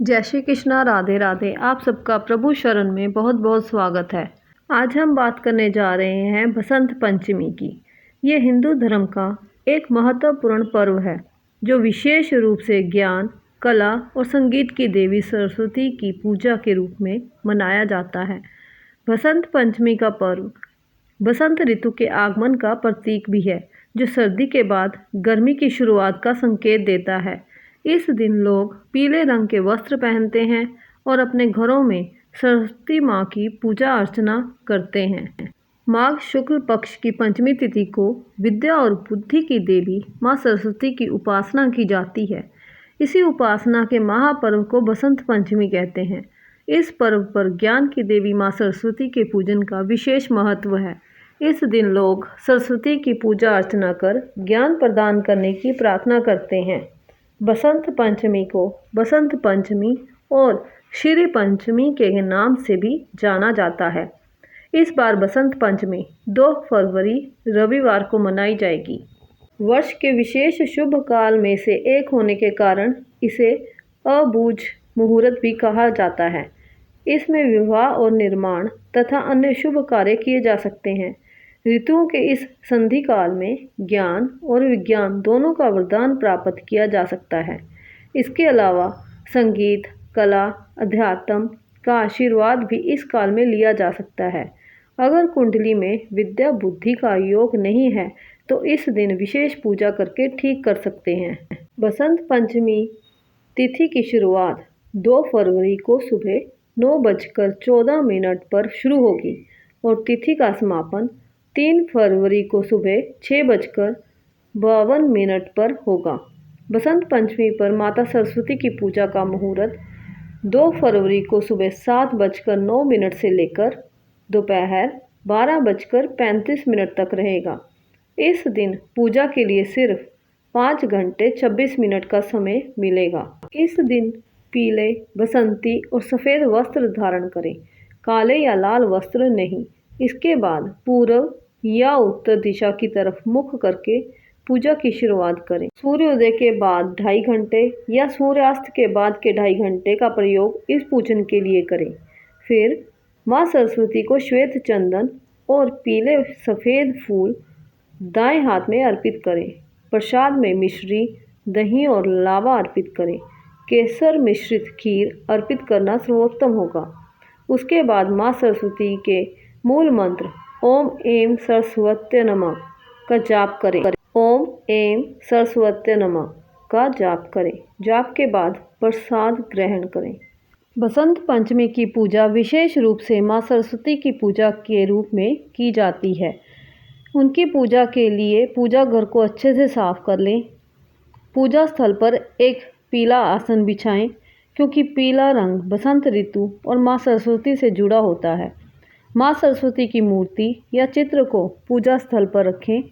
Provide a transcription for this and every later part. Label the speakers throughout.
Speaker 1: जय श्री कृष्णा, राधे राधे। आप सबका प्रभु शरण में बहुत बहुत स्वागत है। आज हम बात करने जा रहे हैं बसंत पंचमी की। ये हिंदू धर्म का एक महत्वपूर्ण पर्व है जो विशेष रूप से ज्ञान, कला और संगीत की देवी सरस्वती की पूजा के रूप में मनाया जाता है। बसंत पंचमी का पर्व बसंत ऋतु के आगमन का प्रतीक भी है, जो सर्दी के बाद गर्मी की शुरुआत का संकेत देता है। इस दिन लोग पीले रंग के वस्त्र पहनते हैं और अपने घरों में सरस्वती माँ की पूजा अर्चना करते हैं। माघ शुक्ल पक्ष की पंचमी तिथि को विद्या और बुद्धि की देवी माँ सरस्वती की उपासना की जाती है। इसी उपासना के महापर्व को बसंत पंचमी कहते हैं। इस पर्व पर ज्ञान की देवी माँ सरस्वती के पूजन का विशेष महत्व है। इस दिन लोग सरस्वती की पूजा अर्चना कर ज्ञान प्रदान करने की प्रार्थना करते हैं। बसंत पंचमी को बसंत पंचमी और श्री पंचमी के नाम से भी जाना जाता है। इस बार बसंत पंचमी 2 फरवरी रविवार को मनाई जाएगी। वर्ष के विशेष शुभ काल में से एक होने के कारण इसे अबूझ मुहूर्त भी कहा जाता है। इसमें विवाह और निर्माण तथा अन्य शुभ कार्य किए जा सकते हैं। ऋतुओं के इस संधि काल में ज्ञान और विज्ञान दोनों का वरदान प्राप्त किया जा सकता है। इसके अलावा संगीत, कला, अध्यात्म का आशीर्वाद भी इस काल में लिया जा सकता है। अगर कुंडली में विद्या बुद्धि का योग नहीं है तो इस दिन विशेष पूजा करके ठीक कर सकते हैं। बसंत पंचमी तिथि की शुरुआत 2 फरवरी को सुबह 9:14 पर शुरू होगी और तिथि का समापन 3 फरवरी को सुबह 6:52 पर होगा। बसंत पंचमी पर माता सरस्वती की पूजा का मुहूर्त 2 फरवरी को सुबह 7:09 से लेकर दोपहर 12:35 तक रहेगा। इस दिन पूजा के लिए सिर्फ 5 घंटे 26 मिनट का समय मिलेगा। इस दिन पीले, बसंती और सफ़ेद वस्त्र धारण करें, काले या लाल वस्त्र नहीं। इसके बाद पूर्व या उत्तर दिशा की तरफ मुख करके पूजा की शुरुआत करें। सूर्योदय के बाद 2.5 घंटे या सूर्यास्त के बाद के 2.5 घंटे का प्रयोग इस पूजन के लिए करें। फिर माँ सरस्वती को श्वेत चंदन और पीले सफ़ेद फूल दाएं हाथ में अर्पित करें। प्रसाद में मिश्री, दही और लावा अर्पित करें। केसर मिश्रित खीर अर्पित करना सर्वोत्तम होगा। उसके बाद माँ सरस्वती के मूल मंत्र ओम ऐं सरस्वत्यै नमः का जाप करें। ओम ऐं सरस्वत्यै नमः का जाप करें। जाप के बाद प्रसाद ग्रहण करें। बसंत पंचमी की पूजा विशेष रूप से माँ सरस्वती की पूजा के रूप में की जाती है। उनकी पूजा के लिए पूजा घर को अच्छे से साफ कर लें। पूजा स्थल पर एक पीला आसन बिछाएं, क्योंकि पीला रंग बसंत ऋतु और माँ सरस्वती से जुड़ा होता है। माँ सरस्वती की मूर्ति या चित्र को पूजा स्थल पर रखें।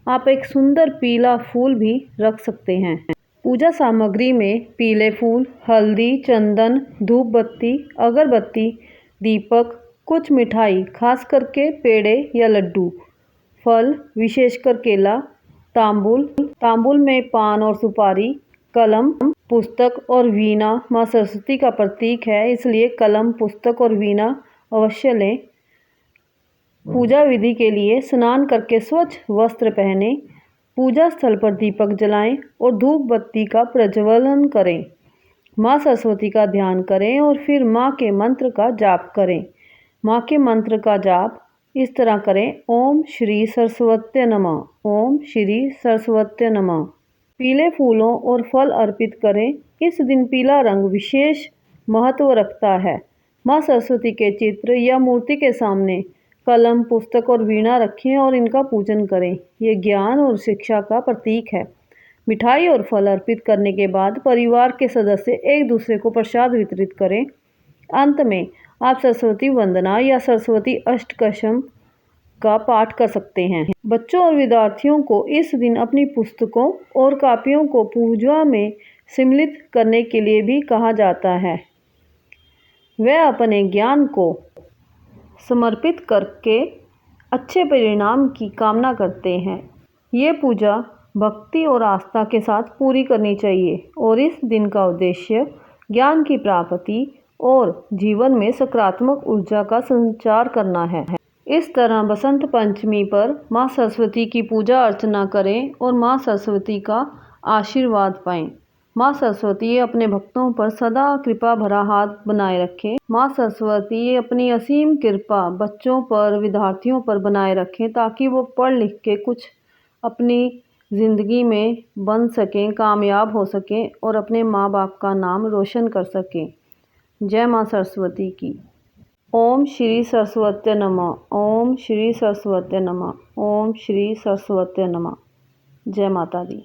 Speaker 1: आप एक सुंदर पीला फूल भी रख सकते हैं। पूजा सामग्री में पीले फूल, हल्दी, चंदन, धूप बत्ती, अगरबत्ती, दीपक, कुछ मिठाई, खास करके पेड़े या लड्डू, फल विशेषकर केला, तांबूल में पान और सुपारी, कलम, पुस्तक और वीणा माँ सरस्वती का प्रतीक है, इसलिए कलम, पुस्तक और वीणा अवश्य लें। पूजा विधि के लिए स्नान करके स्वच्छ वस्त्र पहनें। पूजा स्थल पर दीपक जलाएं और धूप बत्ती का प्रज्वलन करें। माँ सरस्वती का ध्यान करें और फिर माँ के मंत्र का जाप करें। माँ के मंत्र का जाप इस तरह करें: ओम श्री सरस्वत्यै नमः, ओम श्री सरस्वत्यै नमः। पीले फूलों और फल अर्पित करें। इस दिन पीला रंग विशेष महत्व रखता है। माँ सरस्वती के चित्र या मूर्ति के सामने कलम, पुस्तक और वीणा रखें और इनका पूजन करें। ये ज्ञान और शिक्षा का प्रतीक है। मिठाई और फल अर्पित करने के बाद परिवार के सदस्य एक दूसरे को प्रसाद वितरित करें। अंत में आप सरस्वती वंदना या सरस्वती अष्टकशम का पाठ कर सकते हैं। बच्चों और विद्यार्थियों को इस दिन अपनी पुस्तकों और कापियों को पूजा में सम्मिलित करने के लिए भी कहा जाता है। वे अपने ज्ञान को समर्पित करके अच्छे परिणाम की कामना करते हैं। ये पूजा भक्ति और आस्था के साथ पूरी करनी चाहिए और इस दिन का उद्देश्य ज्ञान की प्राप्ति और जीवन में सकारात्मक ऊर्जा का संचार करना है। इस तरह बसंत पंचमी पर माँ सरस्वती की पूजा अर्चना करें और माँ सरस्वती का आशीर्वाद पाएं। माँ सरस्वती अपने भक्तों पर सदा कृपा भरा हाथ बनाए रखें। माँ सरस्वती अपनी असीम कृपा बच्चों पर, विद्यार्थियों पर बनाए रखें ताकि वो पढ़ लिख के कुछ अपनी ज़िंदगी में बन सकें, कामयाब हो सकें और अपने माँ बाप का नाम रोशन कर सकें। जय माँ सरस्वती की। ओम श्री सरस्वती नमः। ओम श्री सरस्वती नमः। ओम श्री सरस्वती नमः। जय माता दी।